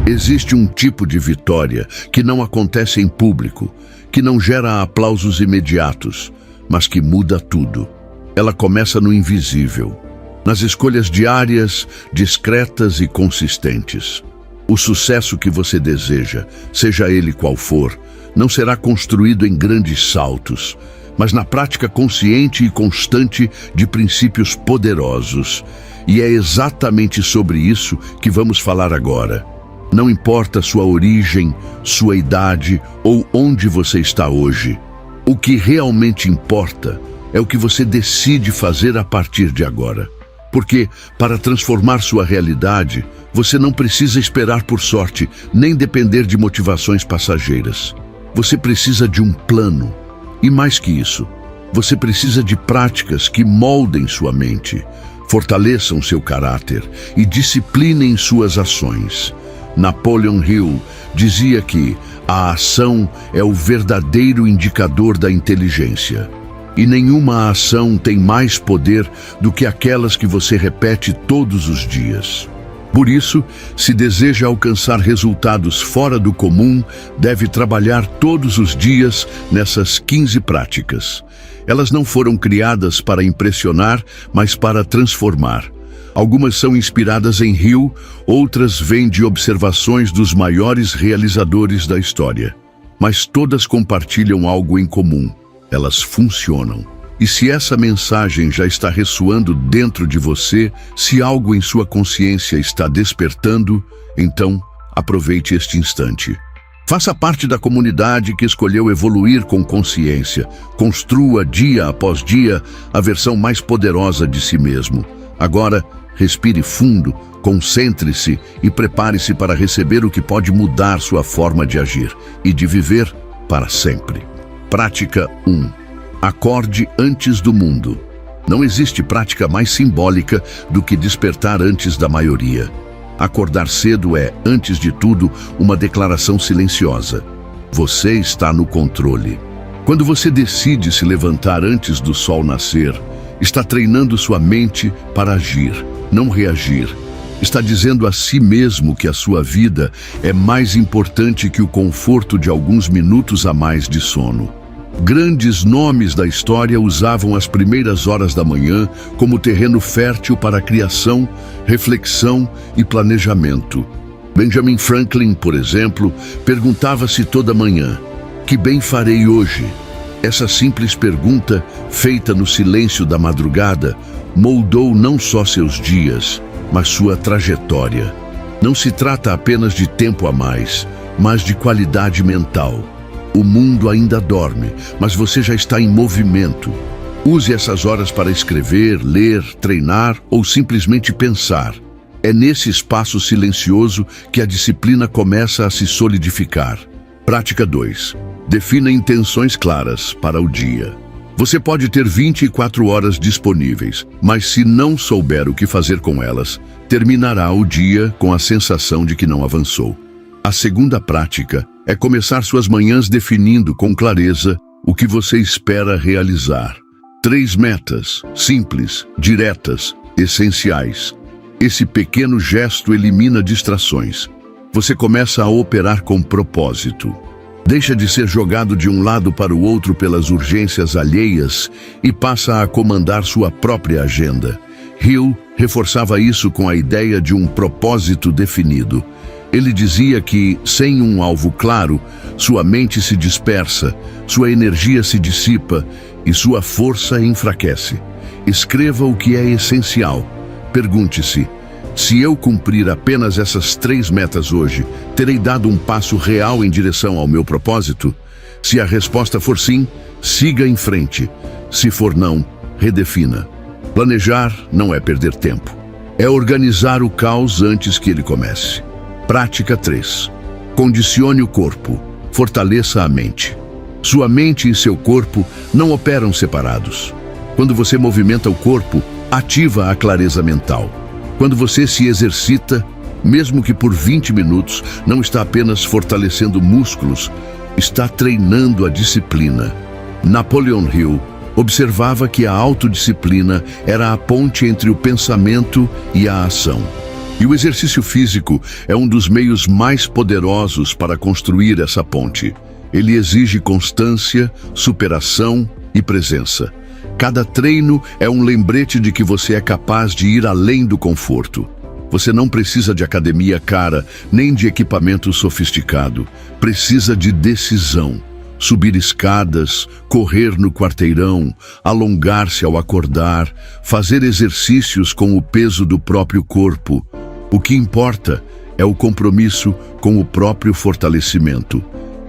Existe um tipo de vitória que não acontece em público, que não gera aplausos imediatos, mas que muda tudo. Ela começa no invisível, nas escolhas diárias, discretas e consistentes. O sucesso que você deseja, seja ele qual for, não será construído em grandes saltos, mas na prática consciente e constante de princípios poderosos. E é exatamente sobre isso que vamos falar agora. Não importa sua origem, sua idade ou onde você está hoje. O que realmente importa é o que você decide fazer a partir de agora. Porque, para transformar sua realidade, você não precisa esperar por sorte, nem depender de motivações passageiras. Você precisa de um plano. E mais que isso, você precisa de práticas que moldem sua mente, fortaleçam seu caráter e disciplinem suas ações. Napoleon Hill dizia que a ação é o verdadeiro indicador da inteligência. E nenhuma ação tem mais poder do que aquelas que você repete todos os dias. Por isso, se deseja alcançar resultados fora do comum, deve trabalhar todos os dias nessas 15 práticas. Elas não foram criadas para impressionar, mas para transformar. Algumas são inspiradas em Hill, outras vêm de observações dos maiores realizadores da história. Mas todas compartilham algo em comum. Elas funcionam. E se essa mensagem já está ressoando dentro de você, se algo em sua consciência está despertando, então aproveite este instante. Faça parte da comunidade que escolheu evoluir com consciência. Construa dia após dia a versão mais poderosa de si mesmo. Agora, respire fundo, concentre-se e prepare-se para receber o que pode mudar sua forma de agir e de viver para sempre. Prática 1. Acorde antes do mundo. Não existe prática mais simbólica do que despertar antes da maioria. Acordar cedo é, antes de tudo, uma declaração silenciosa. Você está no controle. Quando você decide se levantar antes do sol nascer, está treinando sua mente para agir, não reagir. Está dizendo a si mesmo que a sua vida é mais importante que o conforto de alguns minutos a mais de sono. Grandes nomes da história usavam as primeiras horas da manhã como terreno fértil para a criação, reflexão e planejamento. Benjamin Franklin, por exemplo, perguntava-se toda manhã: que bem farei hoje? Essa simples pergunta, feita no silêncio da madrugada, moldou não só seus dias, mas sua trajetória. Não se trata apenas de tempo a mais, mas de qualidade mental. O mundo ainda dorme, mas você já está em movimento. Use essas horas para escrever, ler, treinar ou simplesmente pensar. É nesse espaço silencioso que a disciplina começa a se solidificar. Prática 2. Defina intenções claras para o dia. Você pode ter 24 horas disponíveis, mas se não souber o que fazer com elas, terminará o dia com a sensação de que não avançou. A segunda prática é começar suas manhãs definindo com clareza o que você espera realizar. 3 metas, simples, diretas, essenciais. Esse pequeno gesto elimina distrações. Você começa a operar com propósito. Deixa de ser jogado de um lado para o outro pelas urgências alheias e passa a comandar sua própria agenda. Hill reforçava isso com a ideia de um propósito definido. Ele dizia que, sem um alvo claro, sua mente se dispersa, sua energia se dissipa e sua força enfraquece. Escreva o que é essencial. Pergunte-se: se eu cumprir apenas essas 3 metas hoje, terei dado um passo real em direção ao meu propósito? Se a resposta for sim, siga em frente. Se for não, redefina. Planejar não é perder tempo. É organizar o caos antes que ele comece. Prática 3. Condicione o corpo. Fortaleça a mente. Sua mente e seu corpo não operam separados. Quando você movimenta o corpo, ativa a clareza mental. Quando você se exercita, mesmo que por 20 minutos, não está apenas fortalecendo músculos, está treinando a disciplina. Napoleon Hill observava que a autodisciplina era a ponte entre o pensamento e a ação. E o exercício físico é um dos meios mais poderosos para construir essa ponte. Ele exige constância, superação e presença. Cada treino é um lembrete de que você é capaz de ir além do conforto. Você não precisa de academia cara, nem de equipamento sofisticado. Precisa de decisão. Subir escadas, correr no quarteirão, alongar-se ao acordar, fazer exercícios com o peso do próprio corpo. O que importa é o compromisso com o próprio fortalecimento,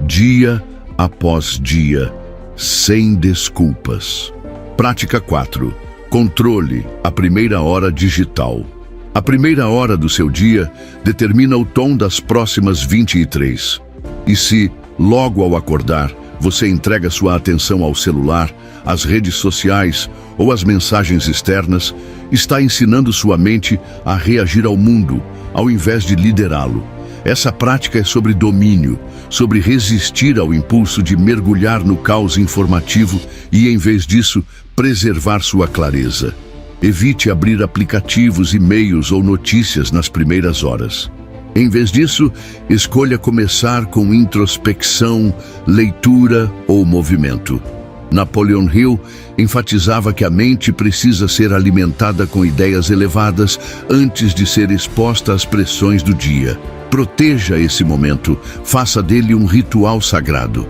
dia após dia, sem desculpas. Prática 4. Controle a primeira hora digital. A primeira hora do seu dia determina o tom das próximas 23. E se, logo ao acordar, você entrega sua atenção ao celular, às redes sociais ou às mensagens externas, está ensinando sua mente a reagir ao mundo, ao invés de liderá-lo. Essa prática é sobre domínio, sobre resistir ao impulso de mergulhar no caos informativo e, em vez disso, preservar sua clareza. Evite abrir aplicativos, e-mails ou notícias nas primeiras horas. Em vez disso, escolha começar com introspecção, leitura ou movimento. Napoleon Hill enfatizava que a mente precisa ser alimentada com ideias elevadas antes de ser exposta às pressões do dia. Proteja esse momento, faça dele um ritual sagrado.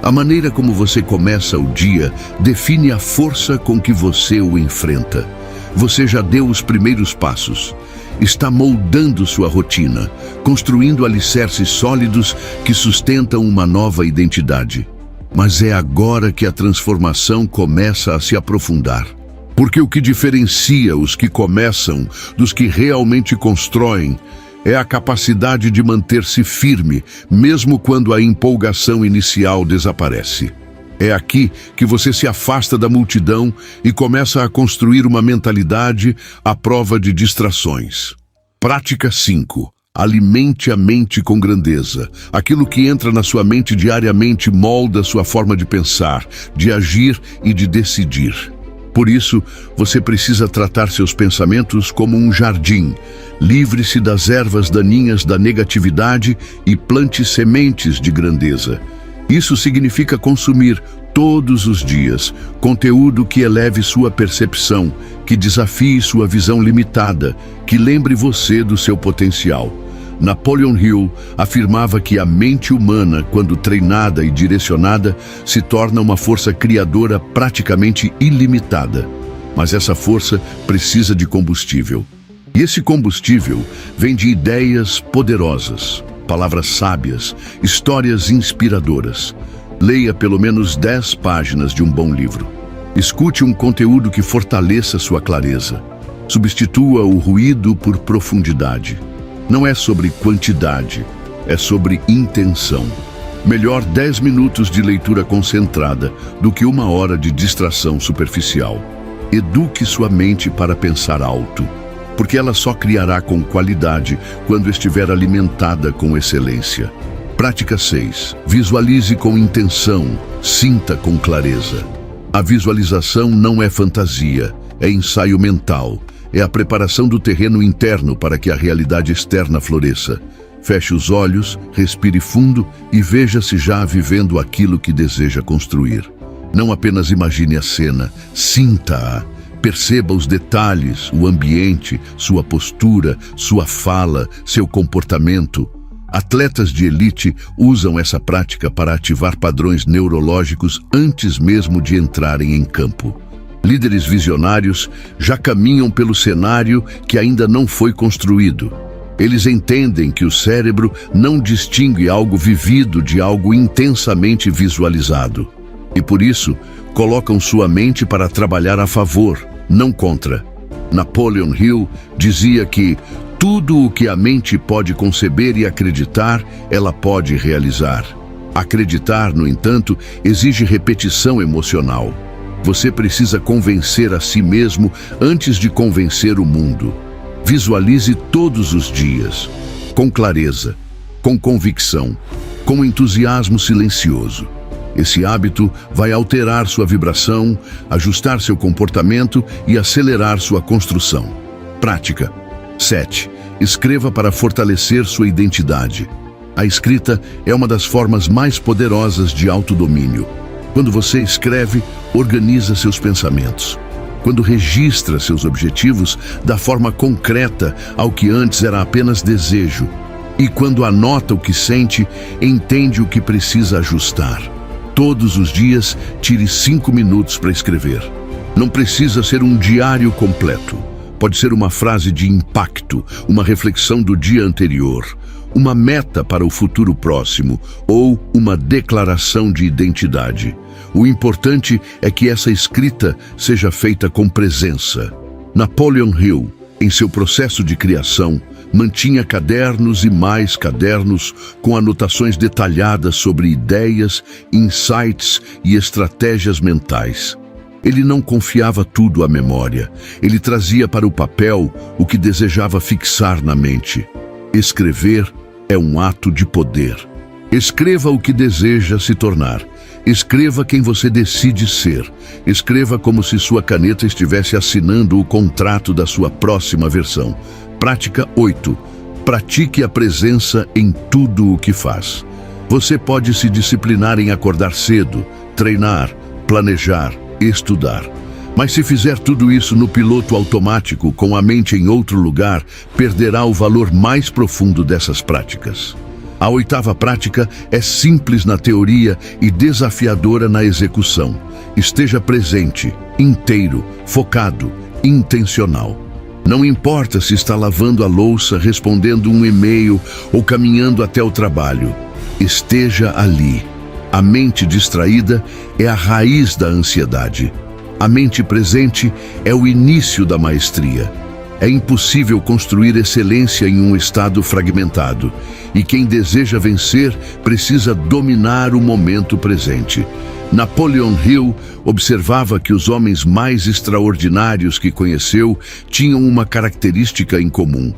A maneira como você começa o dia define a força com que você o enfrenta. Você já deu os primeiros passos. Está moldando sua rotina, construindo alicerces sólidos que sustentam uma nova identidade. Mas é agora que a transformação começa a se aprofundar. Porque o que diferencia os que começam dos que realmente constroem é a capacidade de manter-se firme, mesmo quando a empolgação inicial desaparece. É aqui que você se afasta da multidão e começa a construir uma mentalidade à prova de distrações. Prática 5. Alimente a mente com grandeza. Aquilo que entra na sua mente diariamente molda sua forma de pensar, de agir e de decidir. Por isso, você precisa tratar seus pensamentos como um jardim. Livre-se das ervas daninhas da negatividade e plante sementes de grandeza. Isso significa consumir, todos os dias, conteúdo que eleve sua percepção, que desafie sua visão limitada, que lembre você do seu potencial. Napoleon Hill afirmava que a mente humana, quando treinada e direcionada, se torna uma força criadora praticamente ilimitada. Mas essa força precisa de combustível. E esse combustível vem de ideias poderosas, palavras sábias, histórias inspiradoras. Leia pelo menos 10 páginas de um bom livro. Escute um conteúdo que fortaleça sua clareza. Substitua o ruído por profundidade. Não é sobre quantidade, é sobre intenção. Melhor 10 minutos de leitura concentrada do que 1 hora de distração superficial. Eduque sua mente para pensar alto, porque ela só criará com qualidade quando estiver alimentada com excelência. Prática 6. Visualize com intenção, sinta com clareza. A visualização não é fantasia, é ensaio mental. É a preparação do terreno interno para que a realidade externa floresça. Feche os olhos, respire fundo e veja-se já vivendo aquilo que deseja construir. Não apenas imagine a cena, sinta-a. Perceba os detalhes, o ambiente, sua postura, sua fala, seu comportamento. Atletas de elite usam essa prática para ativar padrões neurológicos antes mesmo de entrarem em campo. Líderes visionários já caminham pelo cenário que ainda não foi construído. Eles entendem que o cérebro não distingue algo vivido de algo intensamente visualizado. E por isso, colocam sua mente para trabalhar a favor, não contra. Napoleon Hill dizia que tudo o que a mente pode conceber e acreditar, ela pode realizar. Acreditar, no entanto, exige repetição emocional. Você precisa convencer a si mesmo antes de convencer o mundo. Visualize todos os dias, com clareza, com convicção, com entusiasmo silencioso. Esse hábito vai alterar sua vibração, ajustar seu comportamento e acelerar sua construção. Prática 7. Escreva para fortalecer sua identidade. A escrita é uma das formas mais poderosas de autodomínio. Quando você escreve, organiza seus pensamentos. Quando registra seus objetivos, dá forma concreta ao que antes era apenas desejo. E quando anota o que sente, entende o que precisa ajustar. Todos os dias, tire 5 minutos para escrever. Não precisa ser um diário completo. Pode ser uma frase de impacto, uma reflexão do dia anterior, uma meta para o futuro próximo ou uma declaração de identidade. O importante é que essa escrita seja feita com presença. Napoleon Hill, em seu processo de criação, mantinha cadernos e mais cadernos com anotações detalhadas sobre ideias, insights e estratégias mentais. Ele não confiava tudo à memória. Ele trazia para o papel o que desejava fixar na mente. Escrever é um ato de poder. Escreva o que deseja se tornar. Escreva quem você decide ser. Escreva como se sua caneta estivesse assinando o contrato da sua próxima versão. Prática 8. Pratique a presença em tudo o que faz. Você pode se disciplinar em acordar cedo, treinar, planejar, estudar. Mas se fizer tudo isso no piloto automático, com a mente em outro lugar, perderá o valor mais profundo dessas práticas. A 8ª prática é simples na teoria e desafiadora na execução. Esteja presente, inteiro, focado, intencional. Não importa se está lavando a louça, respondendo um e-mail ou caminhando até o trabalho. Esteja ali. A mente distraída é a raiz da ansiedade. A mente presente é o início da maestria. É impossível construir excelência em um estado fragmentado. E quem deseja vencer precisa dominar o momento presente. Napoleon Hill observava que os homens mais extraordinários que conheceu tinham uma característica em comum: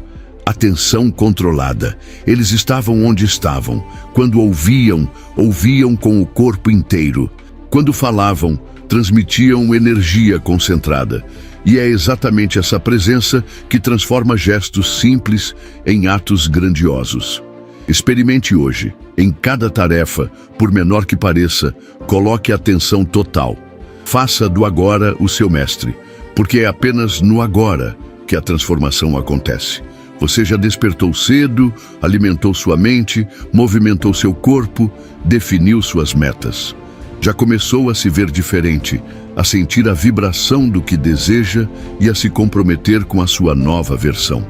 atenção controlada. Eles estavam onde estavam. Quando ouviam, ouviam com o corpo inteiro. Quando falavam, transmitiam energia concentrada. E é exatamente essa presença que transforma gestos simples em atos grandiosos. Experimente hoje. Em cada tarefa, por menor que pareça, coloque atenção total. Faça do agora o seu mestre, porque é apenas no agora que a transformação acontece. Você já despertou cedo, alimentou sua mente, movimentou seu corpo, definiu suas metas. Já começou a se ver diferente, a sentir a vibração do que deseja e a se comprometer com a sua nova versão.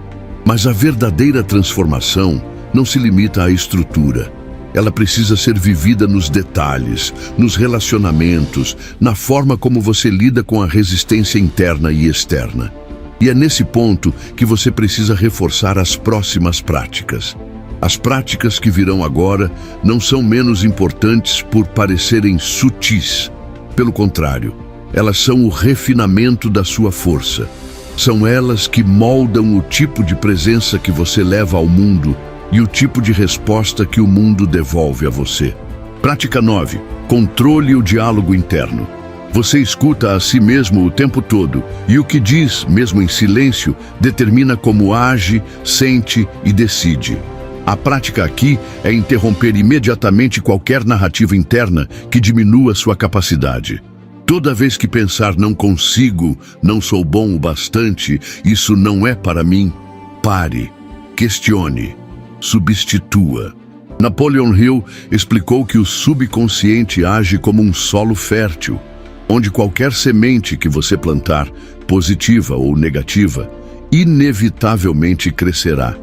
Mas a verdadeira transformação não se limita à estrutura. Ela precisa ser vivida nos detalhes, nos relacionamentos, na forma como você lida com a resistência interna e externa. E é nesse ponto que você precisa reforçar as próximas práticas. As práticas que virão agora não são menos importantes por parecerem sutis. Pelo contrário, elas são o refinamento da sua força. São elas que moldam o tipo de presença que você leva ao mundo e o tipo de resposta que o mundo devolve a você. Prática 9. Controle o diálogo interno. Você escuta a si mesmo o tempo todo, e o que diz, mesmo em silêncio, determina como age, sente e decide. A prática aqui é interromper imediatamente qualquer narrativa interna que diminua sua capacidade. Toda vez que pensar não consigo, não sou bom o bastante, isso não é para mim, pare, questione, substitua. Napoleon Hill explicou que o subconsciente age como um solo fértil, onde qualquer semente que você plantar, positiva ou negativa, inevitavelmente crescerá.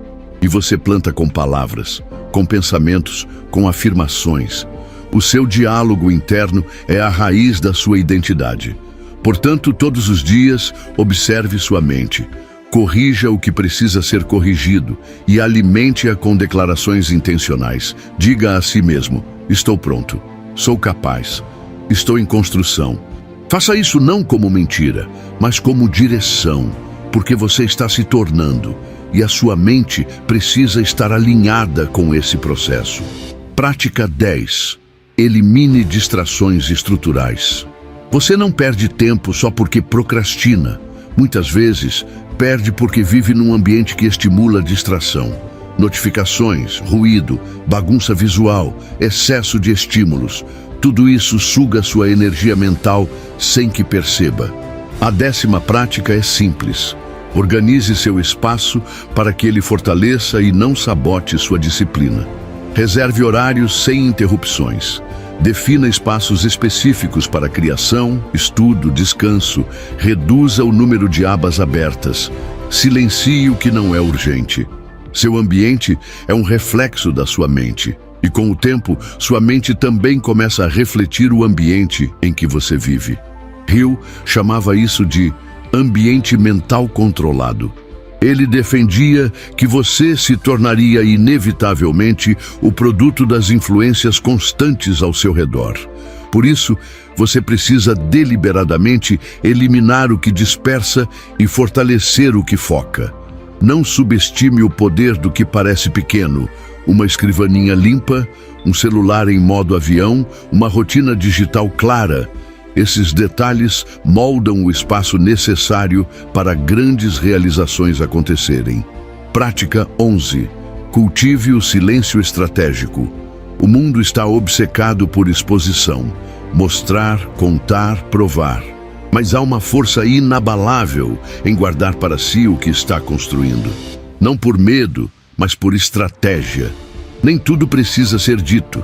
E você planta com palavras, com pensamentos, com afirmações. O seu diálogo interno é a raiz da sua identidade. Portanto, todos os dias, observe sua mente. Corrija o que precisa ser corrigido e alimente-a com declarações intencionais. Diga a si mesmo: estou pronto, sou capaz, estou em construção. Faça isso não como mentira, mas como direção, porque você está se tornando e a sua mente precisa estar alinhada com esse processo. Prática 10. Elimine distrações estruturais. Você não perde tempo só porque procrastina. Muitas vezes, perde porque vive num ambiente que estimula a distração. Notificações, ruído, bagunça visual, excesso de estímulos. Tudo isso suga sua energia mental sem que perceba. A 10ª prática é simples. Organize seu espaço para que ele fortaleça e não sabote sua disciplina. Reserve horários sem interrupções. Defina espaços específicos para criação, estudo, descanso. Reduza o número de abas abertas. Silencie o que não é urgente. Seu ambiente é um reflexo da sua mente. E com o tempo, sua mente também começa a refletir o ambiente em que você vive. Hill chamava isso de ambiente mental controlado. Ele defendia que você se tornaria inevitavelmente o produto das influências constantes ao seu redor. Por isso, você precisa deliberadamente eliminar o que dispersa e fortalecer o que foca. Não subestime o poder do que parece pequeno. Uma escrivaninha limpa, um celular em modo avião, uma rotina digital clara. Esses detalhes moldam o espaço necessário para grandes realizações acontecerem. Prática 11. Cultive o silêncio estratégico. O mundo está obcecado por exposição. Mostrar, contar, provar. Mas há uma força inabalável em guardar para si o que está construindo. Não por medo, mas por estratégia. Nem tudo precisa ser dito.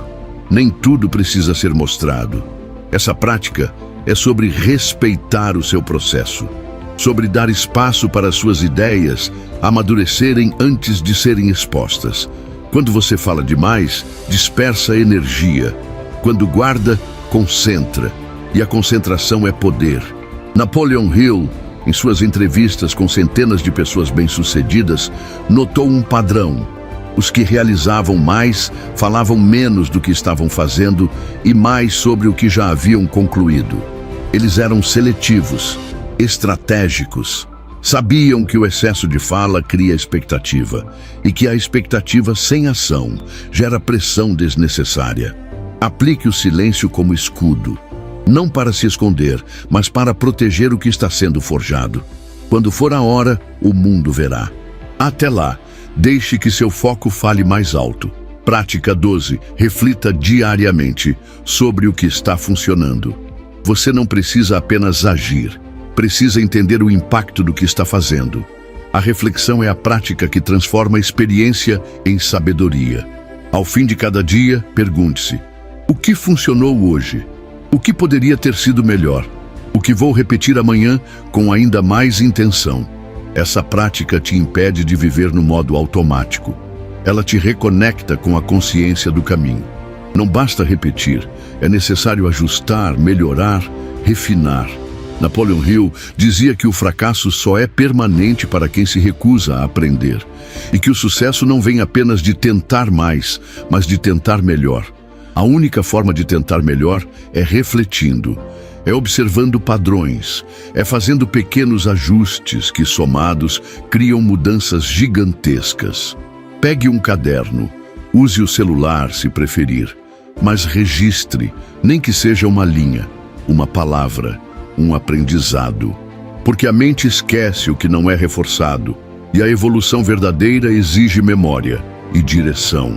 Nem tudo precisa ser mostrado. Essa prática é sobre respeitar o seu processo, sobre dar espaço para suas ideias amadurecerem antes de serem expostas. Quando você fala demais, dispersa energia. Quando guarda, concentra. E a concentração é poder. Napoleon Hill, em suas entrevistas com centenas de pessoas bem-sucedidas, notou um padrão. Os que realizavam mais falavam menos do que estavam fazendo e mais sobre o que já haviam concluído. Eles eram seletivos, estratégicos. Sabiam que o excesso de fala cria expectativa e que a expectativa sem ação gera pressão desnecessária. Aplique o silêncio como escudo, não para se esconder, mas para proteger o que está sendo forjado. Quando for a hora, o mundo verá. Até lá, deixe que seu foco fale mais alto. Prática 12. Reflita diariamente sobre o que está funcionando. Você não precisa apenas agir, precisa entender o impacto do que está fazendo. A reflexão é a prática que transforma a experiência em sabedoria. Ao fim de cada dia, pergunte-se: o que funcionou hoje? O que poderia ter sido melhor? O que vou repetir amanhã com ainda mais intenção? Essa prática te impede de viver no modo automático. Ela te reconecta com a consciência do caminho. Não basta repetir, é necessário ajustar, melhorar, refinar. Napoleon Hill dizia que o fracasso só é permanente para quem se recusa a aprender, e que o sucesso não vem apenas de tentar mais, mas de tentar melhor. A única forma de tentar melhor é refletindo, é observando padrões, é fazendo pequenos ajustes que, somados, criam mudanças gigantescas. Pegue um caderno, use o celular se preferir, mas registre, nem que seja uma linha, uma palavra, um aprendizado. Porque a mente esquece o que não é reforçado, e a evolução verdadeira exige memória e direção.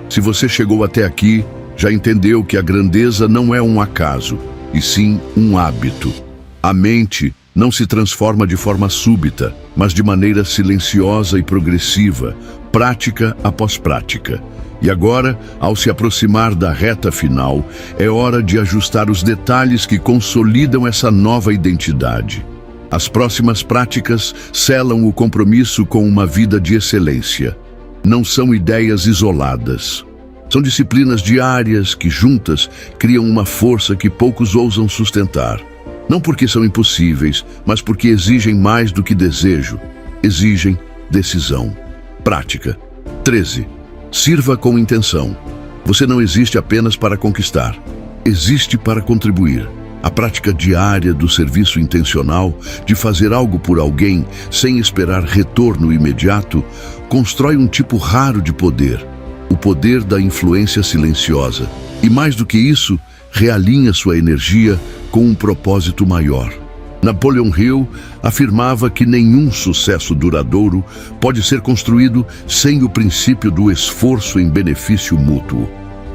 Se você chegou até aqui, já entendeu que a grandeza não é um acaso, e sim um hábito. A mente não se transforma de forma súbita, mas de maneira silenciosa e progressiva, prática após prática. E agora, ao se aproximar da reta final, é hora de ajustar os detalhes que consolidam essa nova identidade. As próximas práticas selam o compromisso com uma vida de excelência. Não são ideias isoladas. São disciplinas diárias que, juntas, criam uma força que poucos ousam sustentar. Não porque são impossíveis, mas porque exigem mais do que desejo. Exigem decisão. Prática. 13. Sirva com intenção. Você não existe apenas para conquistar. Existe para contribuir. A prática diária do serviço intencional, de fazer algo por alguém sem esperar retorno imediato, constrói um tipo raro de poder. O poder da influência silenciosa. E mais do que isso, realinha sua energia com um propósito maior. Napoleon Hill afirmava que nenhum sucesso duradouro pode ser construído sem o princípio do esforço em benefício mútuo.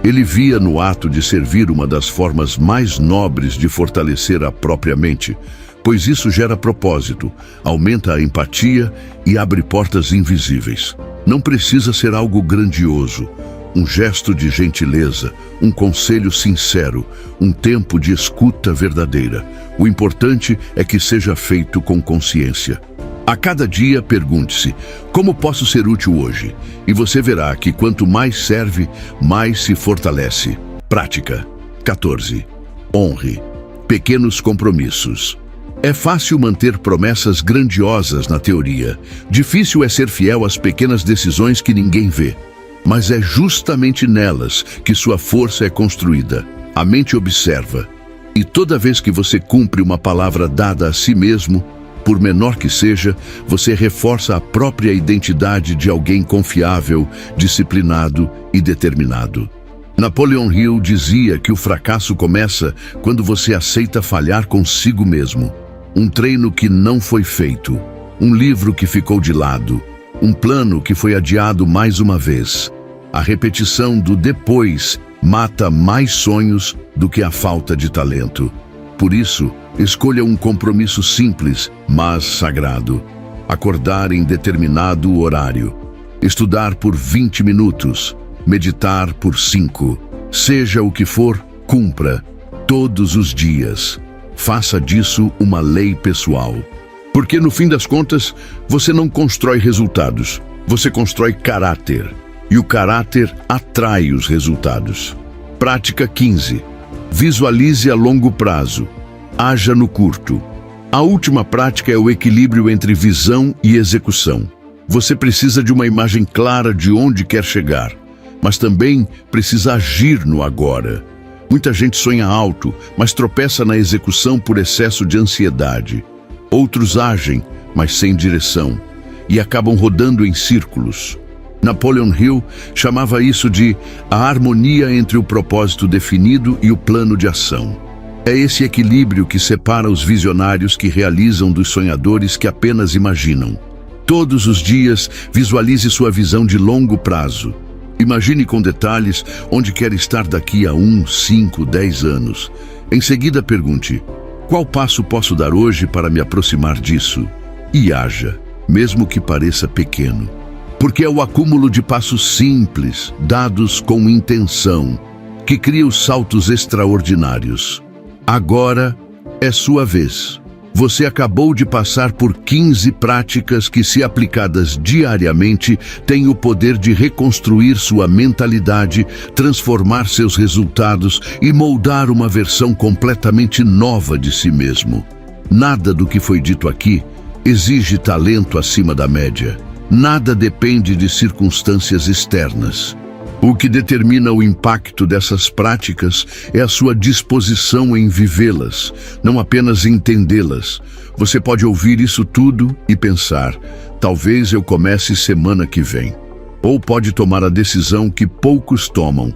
Ele via no ato de servir uma das formas mais nobres de fortalecer a própria mente, pois isso gera propósito, aumenta a empatia e abre portas invisíveis. Não precisa ser algo grandioso. Um gesto de gentileza, um conselho sincero, um tempo de escuta verdadeira. O importante é que seja feito com consciência. A cada dia, pergunte-se: como posso ser útil hoje? E você verá que quanto mais serve, mais se fortalece. Prática. 14. Honre. Pequenos compromissos. É fácil manter promessas grandiosas na teoria. Difícil é ser fiel às pequenas decisões que ninguém vê. Mas é justamente nelas que sua força é construída. A mente observa. E toda vez que você cumpre uma palavra dada a si mesmo, por menor que seja, você reforça a própria identidade de alguém confiável, disciplinado e determinado. Napoleon Hill dizia que o fracasso começa quando você aceita falhar consigo mesmo. Um treino que não foi feito, um livro que ficou de lado, um plano que foi adiado mais uma vez. A repetição do depois mata mais sonhos do que a falta de talento. Por isso, escolha um compromisso simples, mas sagrado. Acordar em determinado horário. Estudar por 20 minutos. Meditar por 5. Seja o que for, cumpra. Todos os dias. Faça disso uma lei pessoal. Porque no fim das contas, você não constrói resultados. Você constrói caráter. E o caráter atrai os resultados. Prática 15. Visualize a longo prazo. Haja no curto. A última prática é o equilíbrio entre visão e execução. Você precisa de uma imagem clara de onde quer chegar, mas também precisa agir no agora. Muita gente sonha alto, mas tropeça na execução por excesso de ansiedade. Outros agem, mas sem direção, e acabam rodando em círculos. Napoleon Hill chamava isso de a harmonia entre o propósito definido e o plano de ação. É esse equilíbrio que separa os visionários que realizam dos sonhadores que apenas imaginam. Todos os dias, visualize sua visão de longo prazo. Imagine com detalhes onde quer estar daqui a 1, 5, 10 anos. Em seguida, pergunte: qual passo posso dar hoje para me aproximar disso? E haja, mesmo que pareça pequeno. Porque é o acúmulo de passos simples, dados com intenção, que cria os saltos extraordinários. Agora é sua vez. Você acabou de passar por 15 práticas que, se aplicadas diariamente, têm o poder de reconstruir sua mentalidade, transformar seus resultados e moldar uma versão completamente nova de si mesmo. Nada do que foi dito aqui exige talento acima da média. Nada depende de circunstâncias externas. O que determina o impacto dessas práticas é a sua disposição em vivê-las, não apenas entendê-las. Você pode ouvir isso tudo e pensar: talvez eu comece semana que vem. Ou pode tomar a decisão que poucos tomam: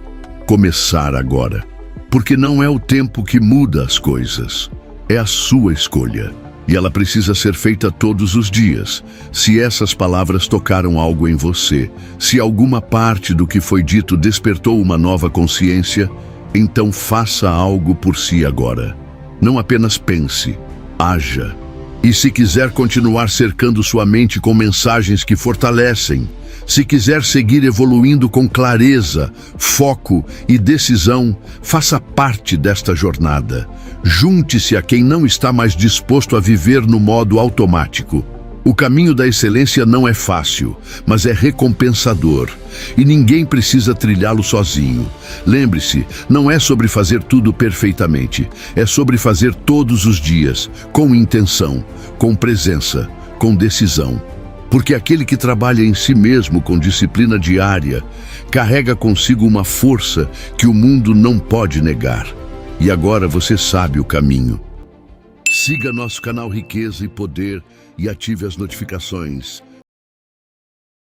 começar agora. Porque não é o tempo que muda as coisas, é a sua escolha. E ela precisa ser feita todos os dias. Se essas palavras tocaram algo em você, se alguma parte do que foi dito despertou uma nova consciência, então faça algo por si agora. Não apenas pense, haja. E se quiser continuar cercando sua mente com mensagens que fortalecem, se quiser seguir evoluindo com clareza, foco e decisão, faça parte desta jornada. Junte-se a quem não está mais disposto a viver no modo automático. O caminho da excelência não é fácil, mas é recompensador. E ninguém precisa trilhá-lo sozinho. Lembre-se, não é sobre fazer tudo perfeitamente. É sobre fazer todos os dias, com intenção, com presença, com decisão. Porque aquele que trabalha em si mesmo com disciplina diária, carrega consigo uma força que o mundo não pode negar. E agora você sabe o caminho. Siga nosso canal Riqueza e Poder e ative as notificações.